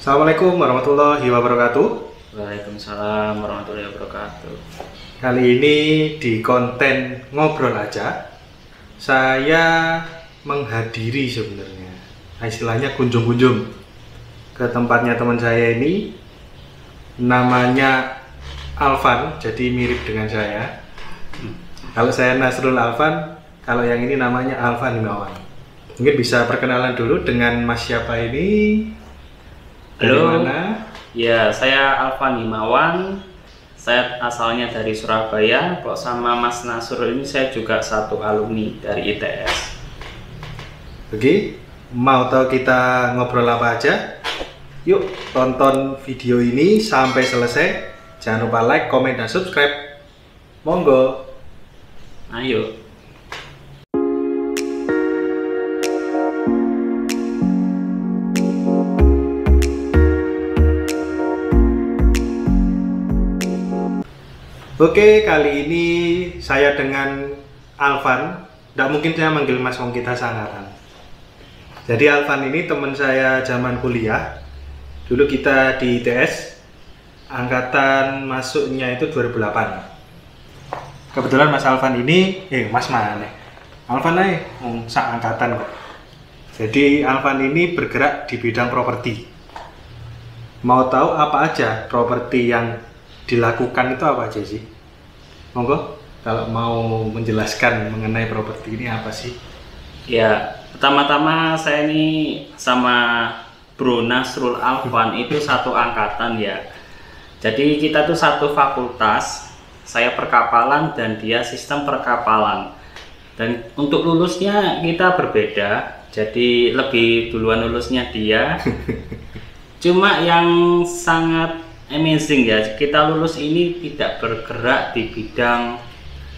Assalamualaikum warahmatullahi wabarakatuh. Waalaikumsalam warahmatullahi wabarakatuh. Kali ini di konten ngobrol aja, saya menghadiri sebenarnya, istilahnya kunjung-kunjung ke tempatnya teman saya ini. Namanya Alvan, jadi mirip dengan saya. Kalau saya Nasrul Alvan, kalau yang ini namanya Alvan Himawan. Mungkin bisa perkenalan dulu dengan Mas siapa ini? Dari Halo. mana? Ya, saya Alvan Himawan. Saya asalnya dari Surabaya. Kok sama Mas Nasrul ini saya juga satu alumni dari ITS. Oke, mau tahu kita ngobrol apa aja? Yuk tonton video ini sampai selesai. Jangan lupa like, komen, dan subscribe. Monggo. Ayo. Oke, kali ini saya dengan Alvan. Tidak mungkin saya manggil Mas Wong, kita sanggaran. Jadi Alvan ini teman saya zaman kuliah. Dulu kita di ITS, angkatan masuknya itu 2008. Kebetulan Mas Alvan ini, Mas mana? Alvan nih, sak angkatan kok. Jadi Alvan ini bergerak di bidang properti. Mau tahu apa aja properti yang dilakukan itu apa aja sih? Monggo, kalau mau menjelaskan mengenai properti ini apa sih? Ya, pertama-tama saya ini sama Bro Nasrul Alvan itu satu angkatan ya. Jadi kita tuh satu fakultas. Saya perkapalan dan dia sistem perkapalan. Dan untuk lulusnya kita berbeda. Jadi lebih duluan lulusnya dia. Cuma yang sangat amazing ya, kita lulus ini tidak bergerak di bidang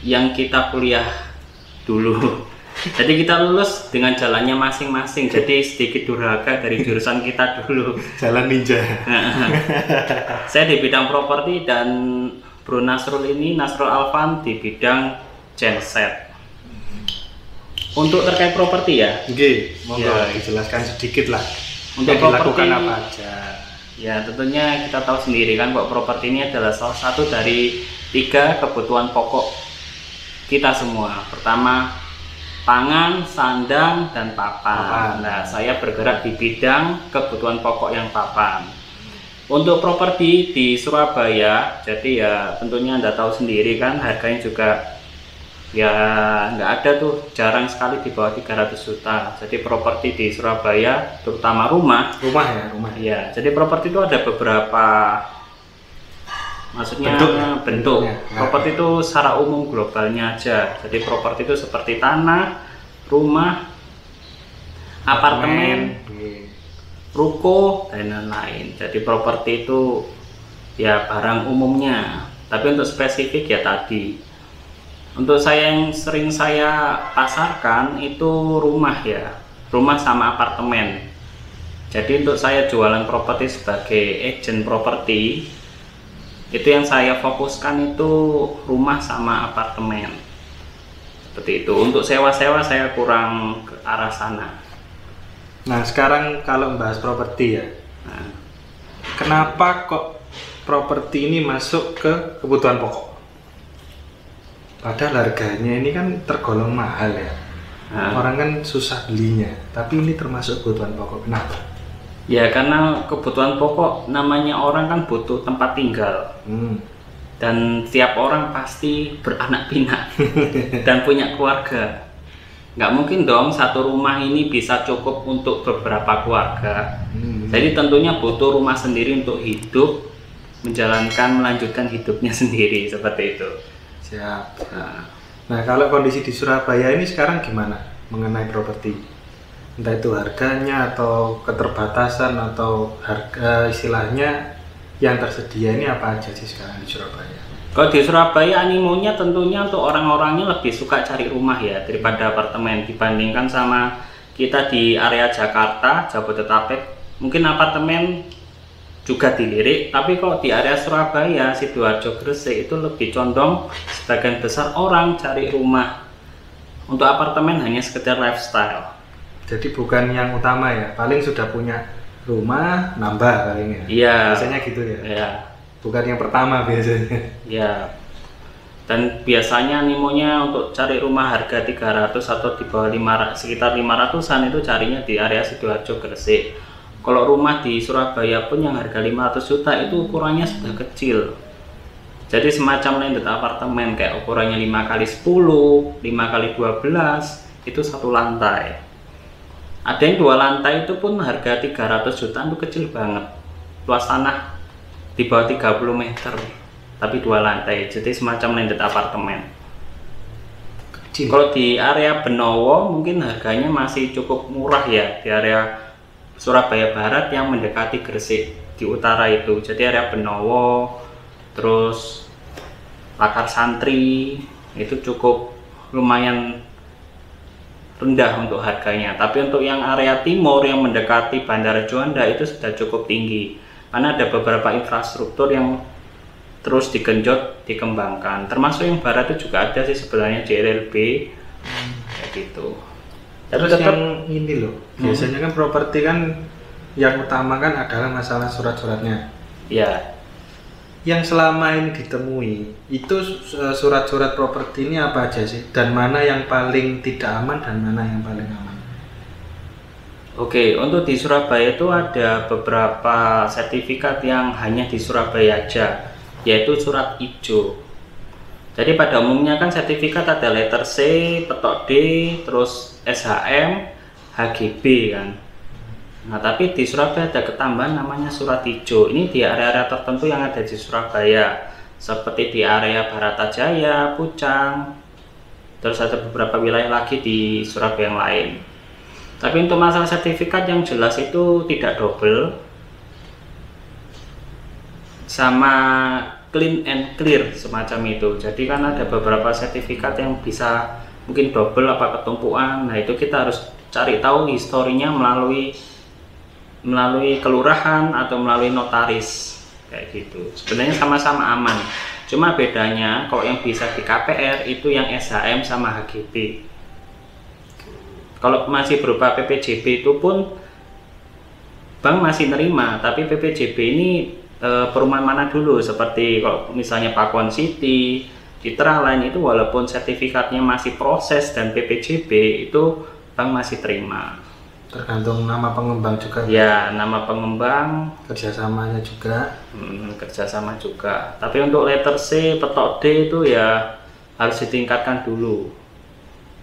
yang kita kuliah dulu. Jadi kita lulus dengan jalannya masing-masing. Jadi sedikit durhaka dari jurusan kita dulu. Jalan ninja. Saya di bidang properti dan Bro Nasrul ini, Nasrul Alvan di bidang genset. Untuk terkait properti ya. Oke, monggo Ya. dijelaskan sedikit lah. Untuk Yang dilakukan properti apa aja? Ya, tentunya kita tahu sendiri kan kok properti ini adalah salah satu dari 3 kebutuhan pokok kita semua. Pertama, pangan, sandang, dan papan. Nah, saya bergerak di bidang kebutuhan pokok yang papan. Untuk properti di Surabaya, jadi ya tentunya Anda tahu sendiri kan harganya juga ya nggak ada tuh, jarang sekali di bawah 300 juta. Jadi properti di Surabaya, terutama rumah Rumah. ya, jadi properti itu ada beberapa, maksudnya bentuk. Bentuknya. Properti itu secara umum globalnya aja. Jadi properti itu seperti tanah, rumah, apartemen, Oke. ruko, dan lain-lain. Jadi properti itu ya barang umumnya. Tapi untuk spesifik ya tadi. Untuk saya yang sering saya pasarkan itu rumah ya, rumah sama apartemen. Jadi untuk saya jualan properti sebagai agent properti, itu yang saya fokuskan itu rumah sama apartemen. Seperti itu. Untuk sewa-sewa saya kurang ke arah sana. Nah, sekarang kalau membahas properti ya, Nah, kenapa kok properti ini masuk ke kebutuhan pokok? Padahal harganya ini kan tergolong mahal ya. Orang kan susah belinya, tapi ini termasuk kebutuhan pokok. Kenapa? ya karena kebutuhan pokok, namanya orang kan butuh tempat tinggal. Dan tiap orang pasti beranak pinak dan punya keluarga. Nggak mungkin dong satu rumah ini bisa cukup untuk beberapa keluarga. Jadi tentunya butuh rumah sendiri untuk hidup, melanjutkan hidupnya sendiri, seperti itu. Siap. Nah, kalau kondisi di Surabaya ini sekarang gimana mengenai properti? Entah itu harganya atau keterbatasan atau harga istilahnya yang tersedia ini apa aja sih sekarang di Surabaya? Kalau di Surabaya animonya tentunya untuk orang-orangnya lebih suka cari rumah ya daripada apartemen, dibandingkan sama kita di area Jakarta, Jabodetabek. Mungkin apartemen juga dilirik, tapi kok di area Surabaya, Sidoarjo, Gresik itu lebih condong sebagian besar orang cari rumah. Untuk apartemen hanya sekedar lifestyle. Jadi bukan yang utama ya, paling sudah punya rumah nambah palingnya. Iya. Biasanya gitu ya. Ya. Bukan yang pertama biasanya. Ya. Dan biasanya animonya untuk cari rumah harga 300 atau di bawah 500, sekitar 500-an itu carinya di area Sidoarjo, Gresik. Kalau rumah di Surabaya pun yang harga 500 juta itu ukurannya sudah kecil. Jadi semacam landed apartemen kayak ukurannya 5x10, 5x12 itu satu lantai. Ada yang 2 lantai itu pun harga 300 juta itu kecil banget. Luas tanah di bawah 30 meter. Tapi 2 lantai, jadi semacam landed apartemen. Kalau di area Benowo mungkin harganya masih cukup murah ya, di area Surabaya Barat yang mendekati Gresik di utara itu. Jadi area Benowo, terus Lakar Santri itu cukup lumayan rendah untuk harganya. Tapi untuk yang area timur yang mendekati Bandara Juanda itu sudah cukup tinggi, karena ada beberapa infrastruktur yang terus digenjot, dikembangkan. Termasuk yang barat itu juga ada sih sebenarnya JLLB kayak gitu. Terus yang ini loh, biasanya kan properti kan yang utama kan adalah masalah surat-suratnya. Ya. Yang selama ini ditemui itu surat-surat properti ini apa aja sih? Dan mana yang paling tidak aman dan mana yang paling aman? Oke, untuk di Surabaya itu ada beberapa sertifikat yang hanya di Surabaya aja, yaitu surat ijo. Jadi pada umumnya kan sertifikat ada letter C, petok D, terus SHM, HGB kan. Nah tapi di Surabaya ada ketambahan namanya surat ijo. Ini di area-area tertentu yang ada di Surabaya, seperti di area Baratajaya, Pucang, terus ada beberapa wilayah lagi di Surabaya yang lain. Tapi untuk masalah sertifikat yang jelas itu tidak double, sama clean and clear semacam itu. Jadi kan ada beberapa sertifikat yang bisa mungkin double apa ketumpuan. Nah itu kita harus cari tahu historinya melalui kelurahan atau melalui notaris kayak gitu. Sebenarnya sama-sama aman, cuma bedanya kalau yang bisa di KPR itu yang SHM sama HGB. Kalau masih berupa PPJB itu pun bank masih nerima, tapi PPJB ini perumahan mana dulu, seperti kalau misalnya Pakuan City, Citra Line itu walaupun sertifikatnya masih proses dan PPJB itu bank masih terima. Tergantung nama pengembang juga. Ya, nama pengembang, kerjasamanya juga. Kerjasama juga. Tapi untuk letter C, petok D itu ya harus ditingkatkan dulu.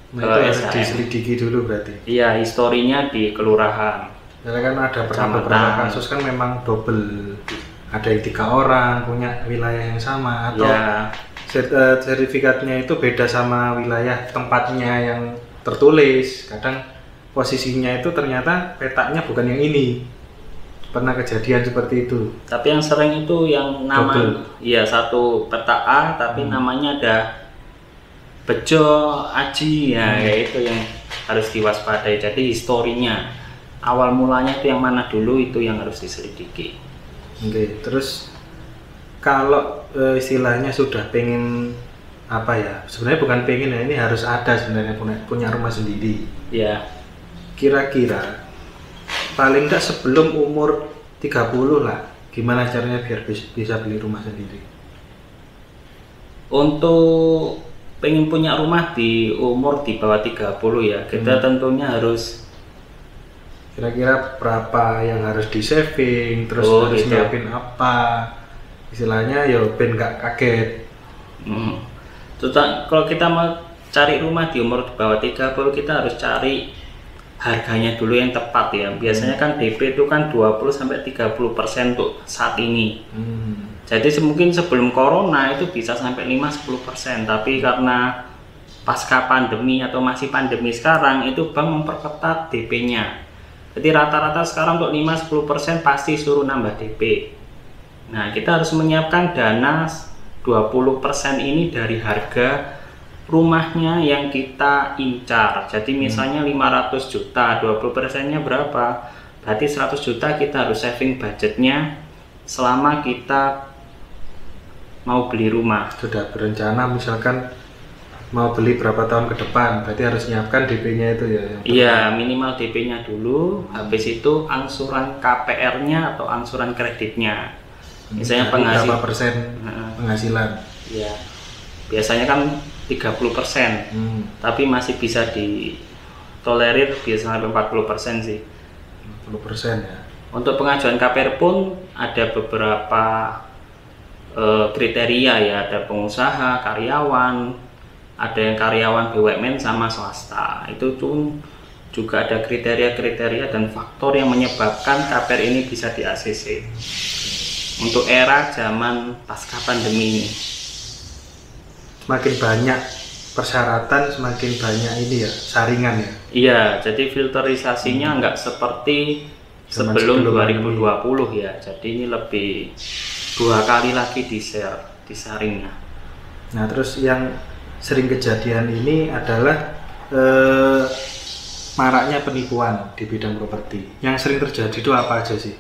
Nah, itu harus diselidiki dulu berarti. Iya, historinya di kelurahan. Karena kan ada beberapa kasus kan memang double. Ada yang 3 orang punya wilayah yang sama, atau ya, sertifikatnya itu beda sama wilayah tempatnya yang tertulis. Kadang posisinya itu ternyata petaknya bukan yang ini. Pernah kejadian seperti itu. Tapi yang sering itu yang nama, iya, satu peta A tapi namanya ada Bejo Aji ya, itu yang harus diwaspadai. Jadi historinya awal mulanya itu yang mana dulu, itu yang harus diselidiki. Oke, terus kalau istilahnya sudah pengen apa ya, sebenarnya bukan pengen ya, ini harus ada sebenarnya punya rumah sendiri ya. Kira-kira paling enggak sebelum umur 30 lah, gimana caranya biar bisa beli rumah sendiri? Untuk pengen punya rumah di umur di bawah 30 ya, kita tentunya harus kira-kira berapa yang harus di saving, terus harus nyiapin apa, istilahnya ya ben nggak kaget. Kalau kita mau cari rumah di umur di bawah 30, kita harus cari harganya dulu yang tepat ya. Biasanya kan DP itu kan 20-30% untuk saat ini. Jadi mungkin sebelum corona itu bisa sampai 5-10%, tapi karena pasca pandemi atau masih pandemi sekarang itu bank memperketat DP-nya. Jadi rata-rata sekarang untuk 5-10% pasti suruh nambah DP. Nah, kita harus menyiapkan dana 20% ini dari harga rumahnya yang kita incar. Jadi misalnya 500 juta, 20%-nya berapa? Berarti 100 juta kita harus saving budgetnya selama kita mau beli rumah. Sudah berencana misalkan mau beli berapa tahun ke depan, berarti harus nyiapkan DP-nya itu ya? Iya, minimal DP-nya dulu, habis itu angsuran KPR-nya atau angsuran kreditnya. Misalnya berapa persen penghasilan? Iya, biasanya kan 30%, tapi masih bisa ditolerir, biasanya sampai 40% sih. 40% ya. Untuk pengajuan KPR pun ada beberapa kriteria ya, ada pengusaha, karyawan, ada yang karyawan BUMN sama swasta. Itu pun juga ada kriteria-kriteria dan faktor yang menyebabkan KPR ini bisa di ACC untuk era zaman pasca pandemi ini. Semakin banyak persyaratan, semakin banyak ini ya, saringan ya. Iya, jadi filterisasinya nggak seperti sebelum 2020 ya. Jadi ini lebih 2 kali lagi disaringnya. Nah, terus yang sering kejadian ini adalah maraknya penipuan di bidang properti. Yang sering terjadi itu apa aja sih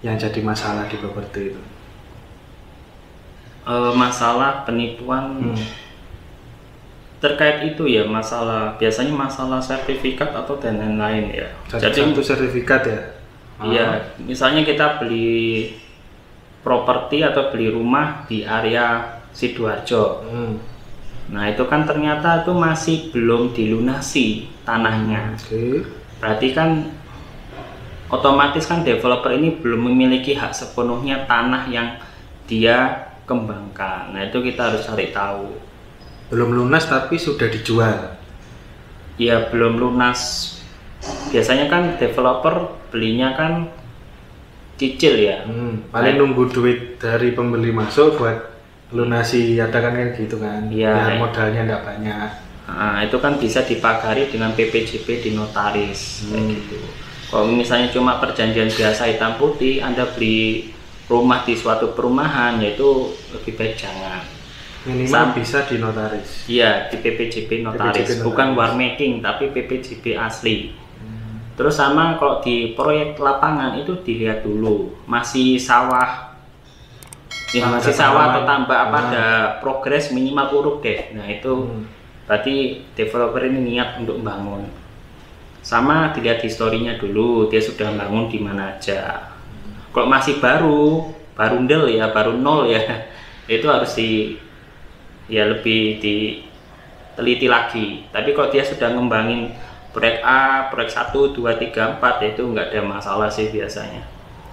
yang jadi masalah di properti itu? Masalah penipuan terkait itu ya, biasanya masalah sertifikat atau dan lain-lain ya. Jadi untuk sertifikat ya? Iya, misalnya kita beli properti atau beli rumah di area Sidoarjo. Nah, itu kan ternyata itu masih belum dilunasi tanahnya. Berarti kan otomatis kan developer ini belum memiliki hak sepenuhnya tanah yang dia kembangkan. Nah, itu kita harus cari tahu. Belum lunas tapi sudah dijual. Ya, belum lunas. Biasanya kan developer belinya kan cicil ya. Paling nunggu duit dari pembeli masuk buat lunasi, ada kan gitu kan. Iya. Modalnya enggak banyak. Nah, itu kan bisa dipagari dengan PPJP di notaris kayak gitu. Kalau misalnya cuma perjanjian biasa hitam putih, Anda beli rumah di suatu perumahan, yaitu lebih baik jangan. Minimal bisa di notaris. Iya, di PPJP notaris, bukan war making tapi PPJP asli. Terus sama kalau di proyek lapangan itu dilihat dulu masih sawah, ya masih sawah atau tambak apa, ada progres minimal uruk deh. Nah itu berarti developer ini niat untuk membangun. Sama dilihat historinya dulu, dia sudah bangun di mana aja. Kalau masih baru nol ya, itu harus lebih diteliti lagi. Tapi kalau dia sudah ngembangin proyek A, proyek 1, 2, 3, 4 itu nggak ada masalah sih biasanya.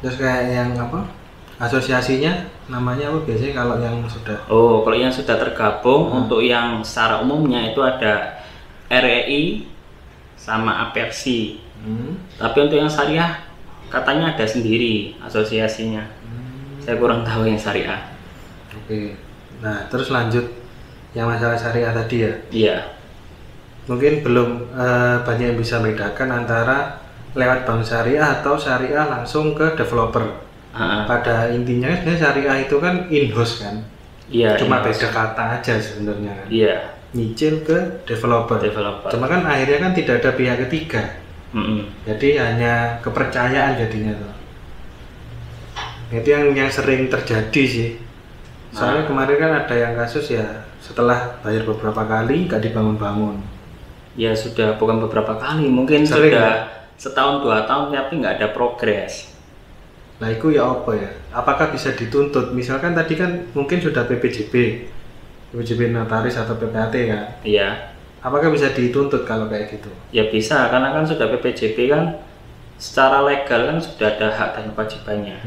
Terus kayak yang apa? Asosiasinya namanya apa biasanya kalau yang sudah? Oh, kalau yang sudah tergabung, untuk yang secara umumnya itu ada REI sama Apersi. Tapi untuk yang syariah katanya ada sendiri asosiasinya. Saya kurang tahu yang syariah. Oke. Nah, terus lanjut yang masalah syariah tadi ya? Iya. Mungkin belum banyak yang bisa membedakan antara lewat bank syariah atau syariah langsung ke developer. Pada intinya sebenarnya syariah itu kan in-house kan? Iya. Cuma beda kata aja sebenarnya kan? Iya. Nyicil ke developer. Cuma kan akhirnya kan tidak ada pihak ketiga. Jadi hanya kepercayaan jadinya tuh. Itu yang sering terjadi sih. Soalnya kemarin kan ada yang kasus ya, setelah bayar beberapa kali nggak dibangun-bangun. Ya sudah, bukan beberapa kali, mungkin sering, sudah setahun 2 tahun tapi nggak ada progres. Nah itu ya apa ya? Apakah bisa dituntut? Misalkan tadi kan mungkin sudah PPJP notaris atau PPAT kan? Iya. Apakah bisa dituntut kalau kayak gitu? Ya bisa, karena kan sudah PPJP kan secara legal kan sudah ada hak dan kewajibannya.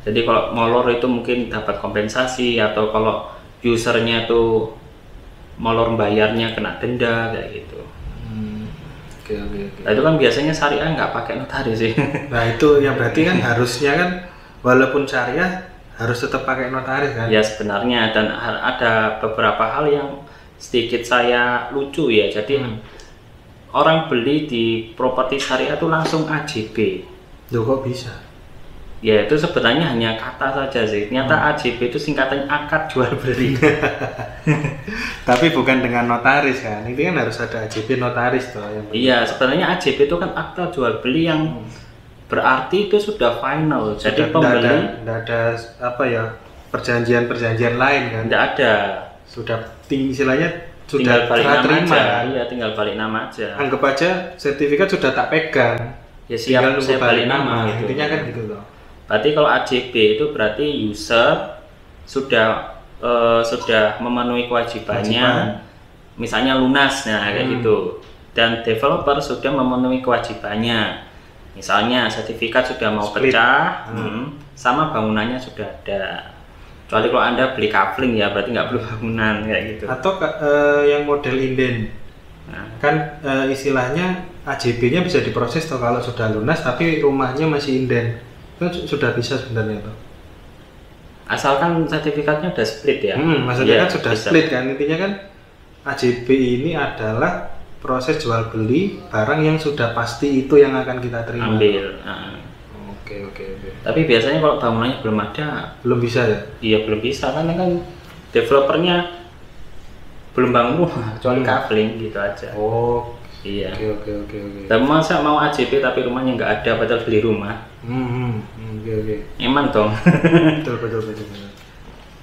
Jadi kalau molor itu mungkin dapat kompensasi, atau kalau usernya tuh molor bayarnya kena denda kayak gitu. Oke. Nah, itu kan biasanya syariah nggak pakai notaris sih. Nah itu yang berarti kan harusnya kan walaupun syariah harus tetap pakai notaris kan? Ya sebenarnya, dan ada beberapa hal yang sedikit saya lucu ya. Jadi orang beli di properti syariah itu langsung AJB. Loh kok bisa? Ya itu sebenarnya hanya kata saja sih. Ternyata AJB itu singkatan akad jual beli. Tapi bukan dengan notaris kan? Ini kan harus ada AJB notaris tuh. Iya, sebenarnya AJB itu kan akta jual beli yang berarti itu sudah final. Jadi pembeli tidak ada apa ya, perjanjian lain kan? Tidak ada. Sudah istilahnya sudah balik serah nama terima. aja. Iya, tinggal balik nama aja. Anggap aja sertifikat sudah tak pegang. Ya siap, Tinggal nunggu saya balik nama gitu. Intinya kan gitu loh. Berarti kalau AJB itu berarti user sudah memenuhi kewajibannya, misalnya lunas, nah kayak gitu. Dan developer sudah memenuhi kewajibannya, misalnya sertifikat sudah mau Split. pecah, sama bangunannya sudah ada. Kecuali kalau Anda beli kafling ya berarti nggak perlu bangunan kayak gitu. Atau yang model inden, kan istilahnya AJB-nya bisa diproses toh kalau sudah lunas, tapi rumahnya masih inden, itu sudah bisa sebenarnya toh. Asalkan sertifikatnya udah split ya. Maksudnya Ya, kan sudah bisa. split kan, intinya kan AJB ini adalah proses jual beli barang yang sudah pasti itu yang akan kita terima. Ambil. Oke. Tapi biasanya kalau bangunannya belum ada, Belum bisa ya? iya belum bisa karena kan developernya belum bangun rumah, kecuali kafling gitu aja. Oh, Iya. oke. Dan masa mau AJB tapi rumahnya nggak ada, padahal beli rumah? Oke. Emang dong. Betul.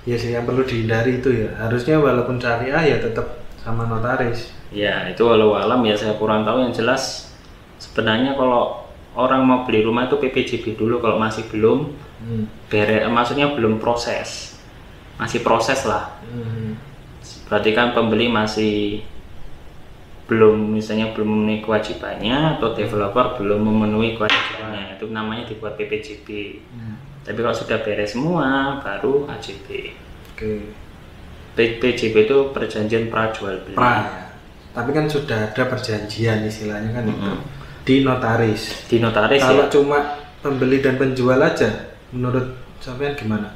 Ya sih, yang perlu dihindari itu ya. Harusnya walaupun syariah ya tetap sama notaris. Ya itu walau alam ya saya kurang tahu, yang jelas sebenarnya kalau orang mau beli rumah itu PPJB dulu kalau masih belum maksudnya belum proses, masih proses lah. Berarti kan pembeli masih belum, misalnya belum memenuhi kewajibannya atau developer belum memenuhi kewajibannya, itu namanya dibuat PPJB. Tapi kalau sudah beres semua baru AJB. Oke. PPJB itu perjanjian pra jual beli. Ya. Tapi kan sudah ada perjanjian istilahnya kan itu di notaris. Di notaris Kalau ya. cuma pembeli dan penjual aja, menurut sampean gimana?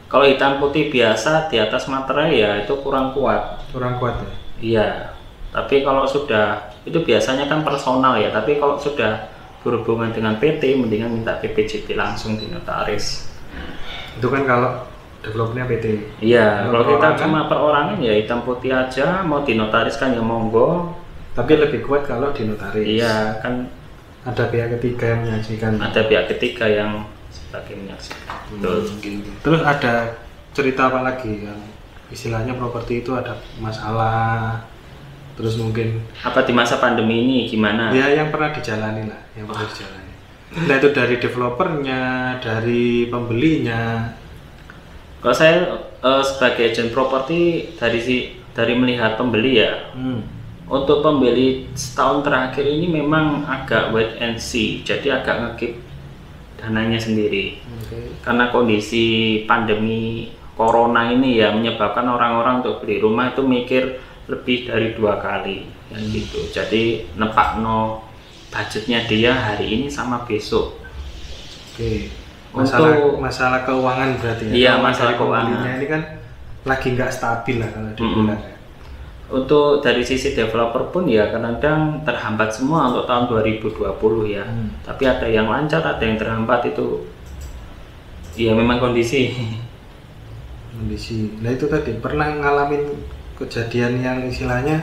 Kalau hitam putih biasa di atas materai ya itu kurang kuat. Kurang kuat ya? Iya. Tapi kalau sudah itu biasanya kan personal ya. Tapi kalau sudah berhubungan dengan PT, mendingan minta PPJB langsung di notaris. Itu kan kalau developernya PT. Iya. Kalau kita perorangan? cuma perorangan ya hitam putih aja. Mau di notaris kan ya monggo. Tapi lebih kuat kalau di notaris. Iya kan Ada pihak ketiga yang menyaksikan. ada pihak ketiga yang sebagai menyaksikan. Betul. Terus ada cerita apa lagi yang istilahnya properti itu ada masalah, terus mungkin Apa di masa pandemi ini gimana? ya yang pernah dijalani lah, yang pernah dijalani. Nah itu dari developernya, dari pembelinya. Kalau saya sebagai agent properti dari melihat pembeli ya, untuk pembeli setahun terakhir ini memang agak wait and see, jadi agak ngekip dananya sendiri. Karena kondisi pandemi corona ini ya menyebabkan orang-orang untuk beli rumah itu mikir lebih dari 2 kali kayak gitu. Jadi nepakno budgetnya dia hari ini sama besok. Oke. Untuk Masalah keuangan berarti ya. Iya, Kalau masalah dari pembelinya keuangan. ini kan lagi nggak stabil lah kalau dibilang ya. Untuk dari sisi developer pun ya kadang terhambat semua untuk tahun 2020 ya. Tapi ada yang lancar, ada yang terhambat, itu ya memang kondisi. Nah itu tadi pernah ngalamin kejadian yang istilahnya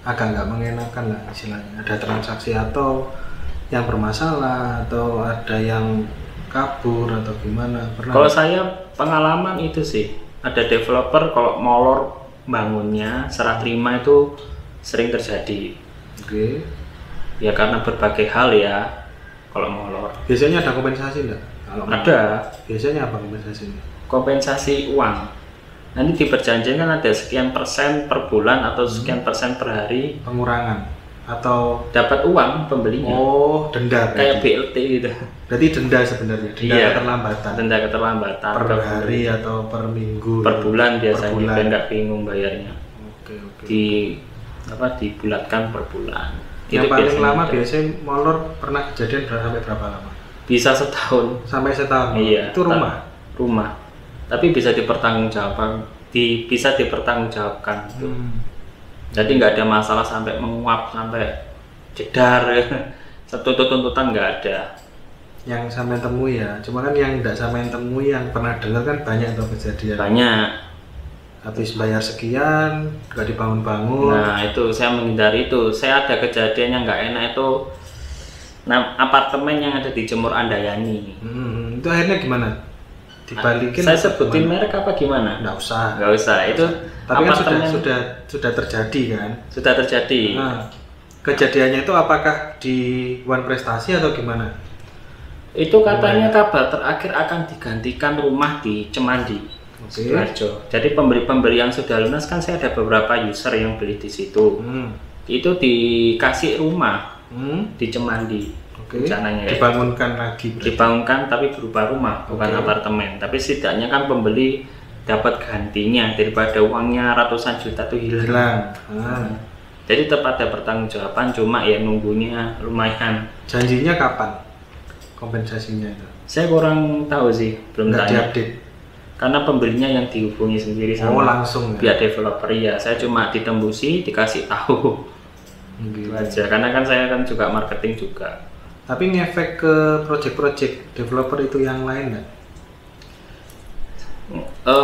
agak nggak mengenakan lah istilahnya. Ada transaksi atau yang bermasalah atau ada yang kabur atau gimana? Pernah? Kalau saya pengalaman itu sih, ada developer kalau molor bangunnya serah terima itu sering terjadi. Oke. Ya karena berbagai hal ya kalau molor. Biasanya ada kompensasi enggak? Ada Biasanya apa kompensasinya? kompensasi uang. Nanti di perjanjian kan ada sekian persen per bulan atau sekian persen per hari. Pengurangan atau Dapat uang pembelinya. oh denda Kayak berarti. BLT gitu. Berarti denda sebenarnya, denda Iya. keterlambatan Denda keterlambatan per hari atau per minggu per bulan Per biasanya, bulan. biar nggak bingung bayarnya. Oke. Dibulatkan per bulan. Yang paling biasanya lama ada. biasanya molor pernah kejadian sampai berapa lama? Bisa setahun. Sampai setahun. Iya. Itu rumah. Rumah. Tapi bisa dipertanggungjawabkan, bisa dipertanggungjawabkan. Gitu. Jadi nggak ada masalah sampai menguap, sampai jedar. Satu tuntutan nggak ada. Yang sampai temui ya, cuma kan yang tidak sampai temui yang pernah dengar kan banyak tuh kejadian. Banyak. Habis bayar sekian, nggak dibangun-bangun. Nah itu saya menghindari itu. Saya ada kejadian yang nggak enak itu. Nah apartemen yang ada di Jemur Andayani. Itu akhirnya gimana? dibalikin. Saya sebutin merek apa gimana? Nggak usah. Nggak usah. Itu tapi kan apartemen sudah terjadi kan? sudah terjadi. Nah, kejadiannya itu apakah di One Prestasi atau gimana? Itu katanya kabar terakhir akan digantikan rumah di Cemandi, Sidoarjo. Jadi pembeli-pembeli yang sudah lunas kan saya ada beberapa user yang beli di situ. Itu dikasih rumah di Cemandi. Rencananya ya. Dibangunkan lagi. Dibangunkan tapi berupa rumah, bukan apartemen. Tapi setidaknya kan pembeli dapat gantinya daripada uangnya ratusan juta tuh hilang. Jadi tetap ada pertanggungjawaban, cuma ya nunggunya lumayan. Janjinya kapan kompensasinya itu? Saya kurang tahu sih, belum Nggak tanya. diupdate. Karena pembelinya yang dihubungi sendiri sama langsung pihak developer ya. Saya cuma ditembusi, dikasih tahu. Itu aja. Karena kan saya kan juga marketing juga. Tapi ngefek ke project-project developer itu yang lain nggak?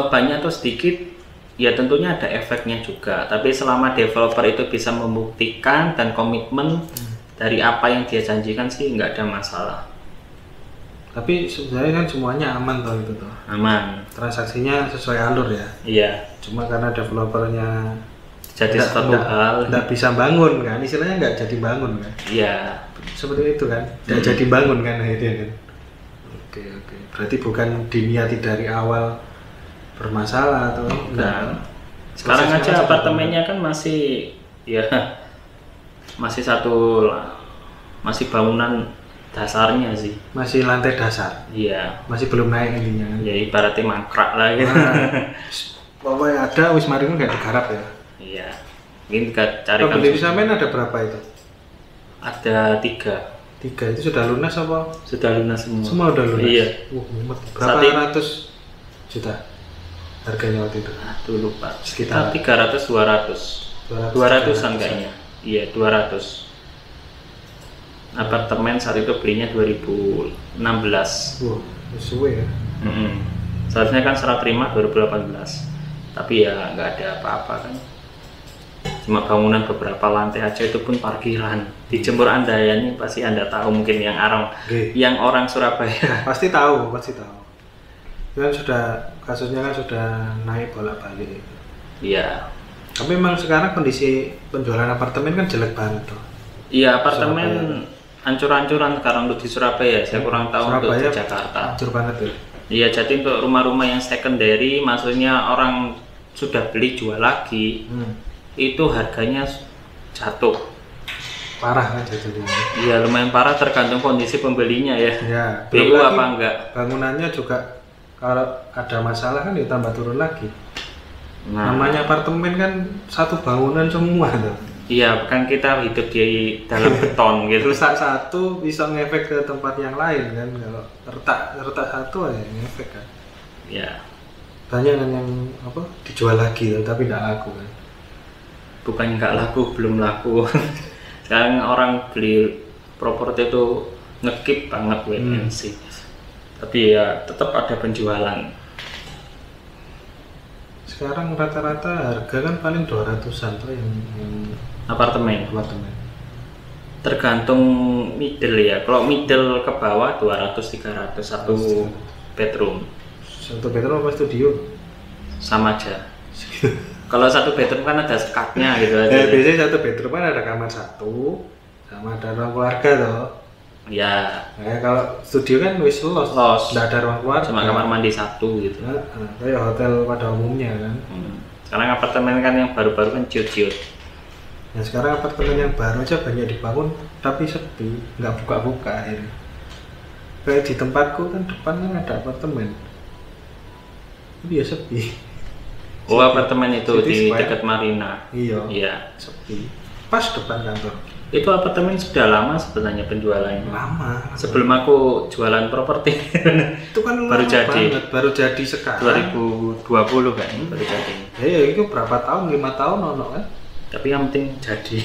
Banyak atau sedikit. Ya tentunya ada efeknya juga, tapi selama developer itu bisa membuktikan dan komitmen dari apa yang dia janjikan sih nggak ada masalah. Tapi sebenarnya kan semuanya aman toh itu toh. Aman. Transaksinya sesuai alur ya. Iya. Cuma karena developernya jadi nggak bisa bangun kan, istilahnya nggak jadi bangun kan. Iya. Seperti itu kan, nggak jadi bangun kan akhirnya kan. Oke. Berarti bukan diniati dari awal bermasalah atau enggak. Sekarang aja apartemennya kan masih ya masih bangunan dasarnya sih. Masih lantai dasar. Iya. Masih belum naik intinya kan. Ya ibaratnya mangkrak lah gitu. Pokoknya ada wis mari nggak digarap ya. Iya. Mungkin cari kan. Beli sampean ada berapa itu? Ada 3 itu sudah lunas apa? Sudah lunas semua. Semua udah lunas. Iya. Berapa ratus juta? Harganya waktu itu? Dulu Pak, sekitar 200-an kayaknya. Iya 200. Apartemen saat itu belinya 2016. Sesuai ya. Seharusnya kan serah terima 2018, tapi ya nggak ada apa-apa kan. Cuma bangunan beberapa lantai aja itu pun parkiran. Di Jember Andaya ini pasti Anda tahu mungkin yang orang Surabaya. Pasti tahu. Kan kasusnya kan sudah naik bolak-balik. Iya. Tapi memang sekarang kondisi penjualan apartemen kan jelek banget tuh. Iya, apartemen hancur-hancuran sekarang untuk di Surabaya. Saya kurang tahu untuk di Jakarta. Hancur banget ya. Iya, jadi untuk rumah-rumah yang secondary, maksudnya orang sudah beli jual lagi, itu harganya jatuh. Parah kan jatuhnya. Iya, lumayan parah tergantung kondisi pembelinya ya. Iya. BU apa enggak? Bangunannya juga kalau ada masalah kan ditambah turun lagi. Namanya apartemen kan satu bangunan semua tuh. Iya, kan kita hidup di dalam beton gitu. Rusak satu bisa ngefek ke tempat yang lain kan. Kalau retak satu aja ngefek kan. Iya. Banyak kan yang dijual lagi tapi tidak laku kan. Bukan nggak laku, belum laku. Sekarang orang beli properti itu ngekip banget wait and see. Tapi ya tetap ada penjualan. Sekarang rata-rata harga kan paling 200-an tuh yang apartemen. Tergantung middle ya. Kalau middle ke bawah 200-300 satu bedroom. Satu bedroom apa studio? Sama aja. Kalau satu bedroom kan ada sekatnya gitu aja. Biasanya satu bedroom kan ada kamar satu sama ada ruang keluarga toh. Ya. Kalau studio kan wis los. Nggak ada ruang keluarga. Cuma kamar mandi satu gitu. Kayak hotel pada umumnya kan. Sekarang apartemen kan yang baru-baru kan ciut-ciut. Nah sekarang apartemen yang baru aja banyak dibangun tapi sepi, nggak buka-buka akhirnya. Kayak di tempatku kan depan kan ada apartemen. Tapi ya sepi. Oh apartemen itu di dekat Marina. Iya. Sepi. Pas depan kantor. Itu apartemen sudah lama sebenarnya penjualannya. Lama. Sebelum aku jualan properti. Itu kan baru jadi sekarang. 2020 kan baru jadi. Ya itu berapa tahun? 5 tahun ono kan? Tapi yang penting jadi.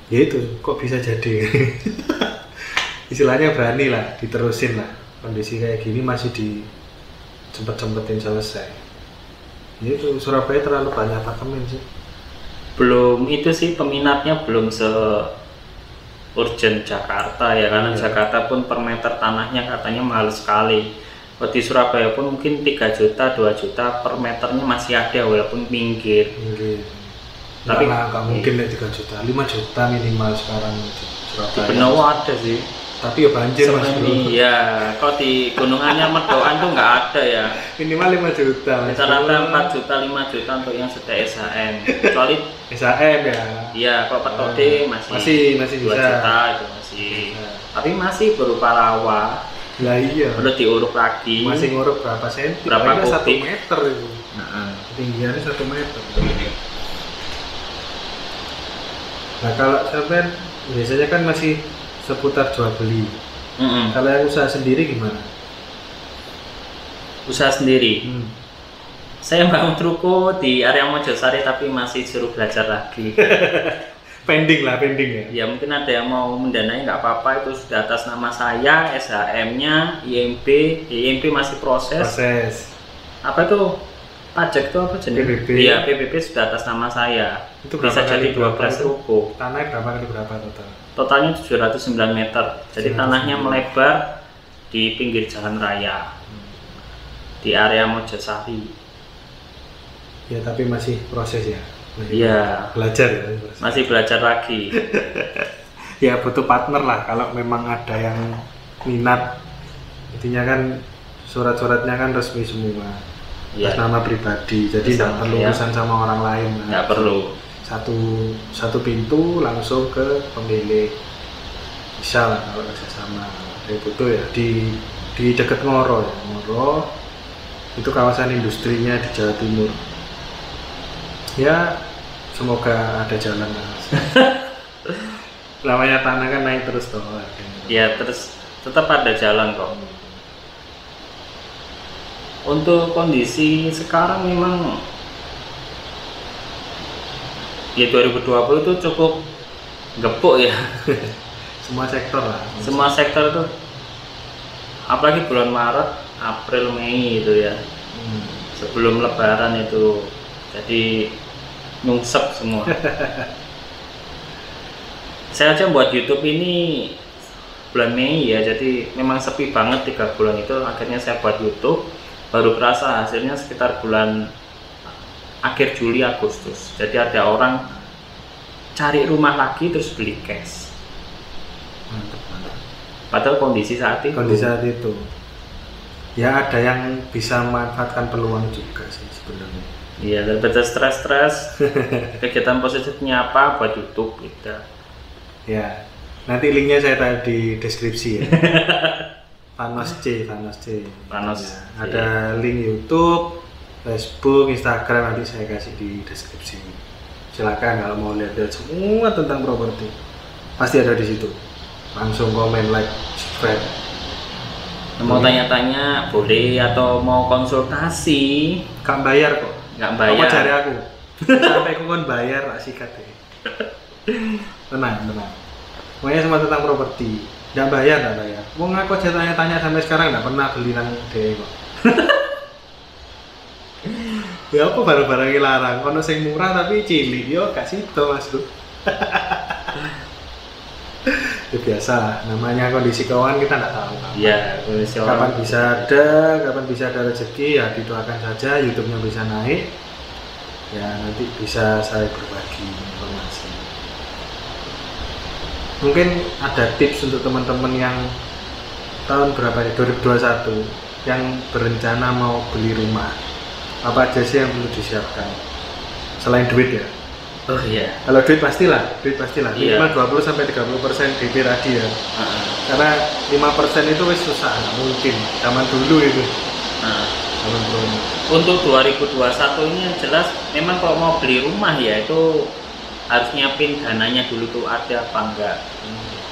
Ya itu kok bisa jadi. Istilahnya berani lah, diterusin lah. Kondisi kayak gini masih cepet-cepetin selesai. Ya itu Surabaya terlalu banyak apartemen sih. Belum itu sih peminatnya belum urgent Jakarta ya karena Jakarta pun per meter tanahnya katanya mahal sekali. Kalau di Surabaya pun mungkin 3 juta, 2 juta per meternya masih ada walaupun pinggir. Tapi nggak mungkin lah 3 juta, 5 juta minimal sekarang di Surabaya. Di Benowo ada sih. Tapi ya banjir Mas Bro. Iya, kok di gunungannya Merdoan tuh nggak ada ya. Minimal 5 juta. Rata-rata 4 juta, 5 juta untuk yang sudah SHM. Kecuali SHM ya. Iya, kalau Petode masih 2 bisa. Juta itu masih. Tapi masih berupa rawa. Lah iya. Perlu diuruk lagi. Masih nguruk berapa senti? Berapa kubik? 1 meter itu. Tinggiannya 1 meter. Nah kalau sampai biasanya kan masih seputar jual beli. Kalau yang usaha sendiri gimana? Usaha sendiri. Saya bangun ruko di area Mojosari tapi masih suruh belajar lagi. pending ya. Ya mungkin ada yang mau mendanai nggak apa-apa, itu sudah atas nama saya, SHM-nya, IMB masih proses. Apa itu? Pajak itu apa jenis? PBB. Iya, PBB sudah atas nama saya. Itu bisa jadi 12 ruko. Tanahnya berapa kali berapa total? Totalnya 709 meter. Jadi tanahnya melebar di pinggir jalan raya. Di area Mojosari. Ya, tapi masih proses ya. Iya. Belajar ya. Masih belajar lagi. Ya butuh partner lah kalau memang ada yang minat. Intinya kan surat-suratnya kan resmi semua. Atas nama pribadi, jadi nggak perlu urusan sama orang lain. Nggak perlu. Satu pintu langsung ke pemilik. Bisa lah kalau kerjasama. Dari butuh ya di dekat Ngoro ya. Ngoro itu kawasan industrinya di Jawa Timur. Ya semoga ada jalan lah. Namanya tanah kan naik terus toh. Ya terus tetap ada jalan kok. Untuk kondisi sekarang memang ya 2020 itu cukup gepuk ya. Semua sektor lah. Semua sektor itu, apalagi bulan Maret, April, Mei itu ya. Sebelum Lebaran itu, jadi nyungsep semua. Saya aja buat YouTube ini bulan Mei ya, jadi memang sepi banget 3 bulan itu. Akhirnya saya buat YouTube, baru kerasa hasilnya sekitar bulan akhir Juli Agustus. Jadi ada orang cari rumah lagi terus beli cash. Mantap. Padahal kondisi saat itu. Ya ada yang bisa memanfaatkan peluang juga sih sebenarnya. Iya, daripada stres, kegiatan positifnya apa buat YouTube gitu. Ya, nanti linknya saya taruh di deskripsi ya. Panos C. Ada link YouTube, Facebook, Instagram, nanti saya kasih di deskripsi. Silakan kalau mau lihat semua tentang properti, pasti ada di situ. Langsung komen, like, subscribe. Mau tanya-tanya boleh, atau mau konsultasi? Gak bayar kok. Nggak bayar. Kamu cari aku. Sampai aku kan bayar, tak sikat ya. Tenang. Pokoknya semua tentang properti. Nggak bayar. Mau ngaku aja tanya-tanya sampai sekarang nggak pernah beli nang dhewe kok. Ya apa barang-barang yang larang, kono sing murah tapi cilik, yo gak situ Mas Bro. Ya biasa lah, namanya kondisi keuangan kita nggak tahu. Iya, kondisi kapan bisa ada rezeki, ya didoakan saja YouTube-nya bisa naik. Ya nanti bisa saya berbagi informasi. Mungkin ada tips untuk teman-teman yang tahun berapa ya, 2021 yang berencana mau beli rumah. Apa aja sih yang perlu disiapkan? Selain duit ya. Oh iya. Kalau duit pastilah. Iya. Minimal 20-30% DP tadi ya. Karena 5% itu wis susah, nggak mungkin. Zaman dulu itu. Zaman dulu. Untuk 2021 ini yang jelas, memang kalau mau beli rumah ya itu harus nyiapin dananya dulu tuh ada apa enggak.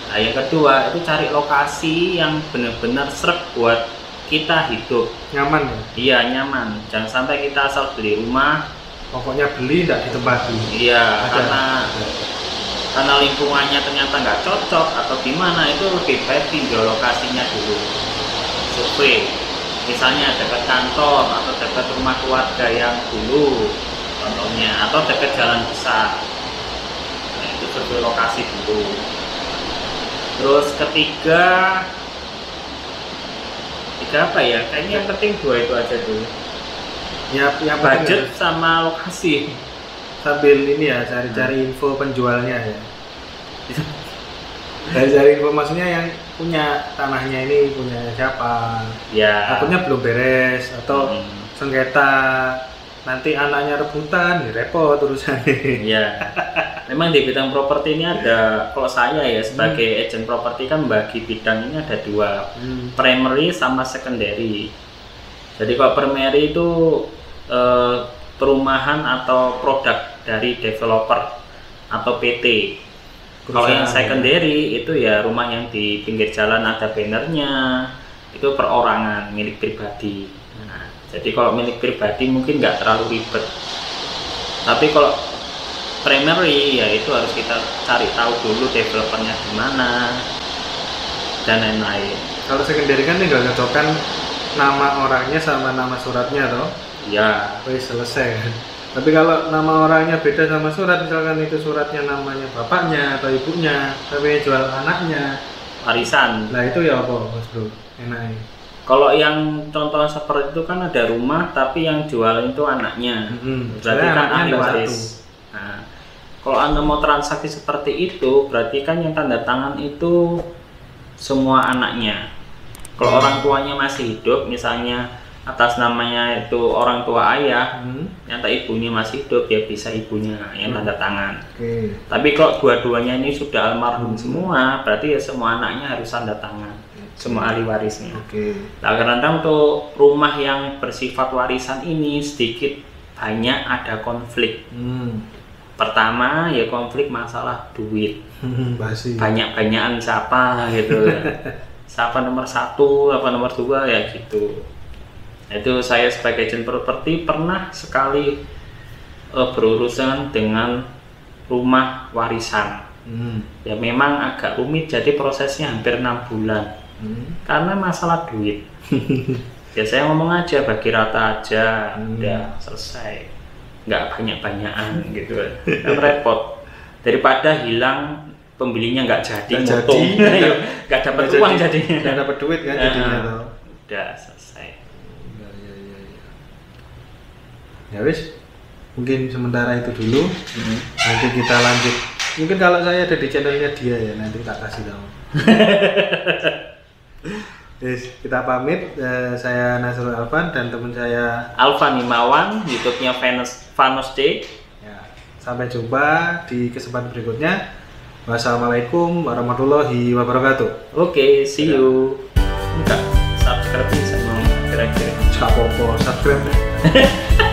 Nah yang kedua itu cari lokasi yang benar-benar sreg buat kita hidup. Nyaman ya? Iya nyaman. Jangan sampai kita asal beli rumah. Pokoknya beli tidak ditempati. Iya, karena lingkungannya ternyata nggak cocok atau gimana, itu lebih baik tinjau lokasinya dulu. Survei, misalnya dekat kantor atau dekat rumah keluarga yang dulu, contohnya, atau dekat jalan besar. Nah, itu survei lokasi dulu. Terus ketiga apa ya? Kayaknya yang penting dua itu aja dulu. Ya, yang Budget sama lokasi. Sambil ini ya cari-cari info penjualnya ya. Cari info maksudnya yang punya tanahnya ini punya siapa? Ya. Takutnya belum beres atau sengketa nanti anaknya rebutan, ya repot urusannya. Iya. Memang di bidang properti ini ada, kalau saya ya sebagai agent properti kan bagi bidang ini ada dua, primary sama secondary. Jadi kalau primary itu perumahan atau produk dari developer atau PT. Kalau yang secondary itu ya rumah yang di pinggir jalan ada bannernya, itu perorangan milik pribadi. Nah, jadi kalau milik pribadi mungkin nggak terlalu ribet. Tapi kalau primary ya itu harus kita cari tahu dulu developernya di mana dan lain-lain. Kalau secondary kan tinggal nyocokkan nama orangnya sama nama suratnya toh. Ya, wis selesai kan. Tapi kalau nama orangnya beda sama surat, misalkan itu suratnya namanya bapaknya atau ibunya, tapi jual anaknya, warisan. Nah itu ya apa, Mas Bro? Enaknya. Kalau yang contoh seperti itu kan ada rumah, tapi yang jual itu anaknya. Berarti kan ahli waris. Nah, kalau Anda mau transaksi seperti itu, berarti kan yang tanda tangan itu semua anaknya. Kalau orang tuanya masih hidup, misalnya atas namanya itu orang tua ayah, ternyata ibunya masih hidup, ya bisa ibunya yang tanda tangan. Tapi kalau dua-duanya ini sudah almarhum semua, berarti ya semua anaknya harus tanda tangan, semua ahli warisnya. Nah, karena untuk rumah yang bersifat warisan ini sedikit banyak ada konflik. Pertama ya konflik masalah duit, banyak-banyakan siapa gitu, siapa nomor 1, apa nomor 2 ya gitu. Itu saya sebagai agent properti pernah sekali berurusan dengan rumah warisan. Ya memang agak rumit, jadi prosesnya hampir 6 bulan karena masalah duit. Ya saya ngomong aja bagi rata aja, udah selesai, nggak banyak-banyakan gitu kan repot, daripada hilang pembelinya nggak jadi, nggak dapat uang jadinya, nggak dapat duit kan jadinya. Udah selesai. Ya wis, mungkin sementara itu dulu. Nanti kita lanjut. Mungkin kalau saya ada di channelnya dia ya, nanti tak kasih tahu. Yes, kita pamit. Saya Nasrul Alvan dan teman saya Alvan Himawan, YouTube-nya Vanos D. Ya, sampai jumpa di kesempatan berikutnya. Wassalamualaikum warahmatullahi wabarakatuh. Oke, see you. Enggak, subscribe bisa mau kira-kira. Subscribe.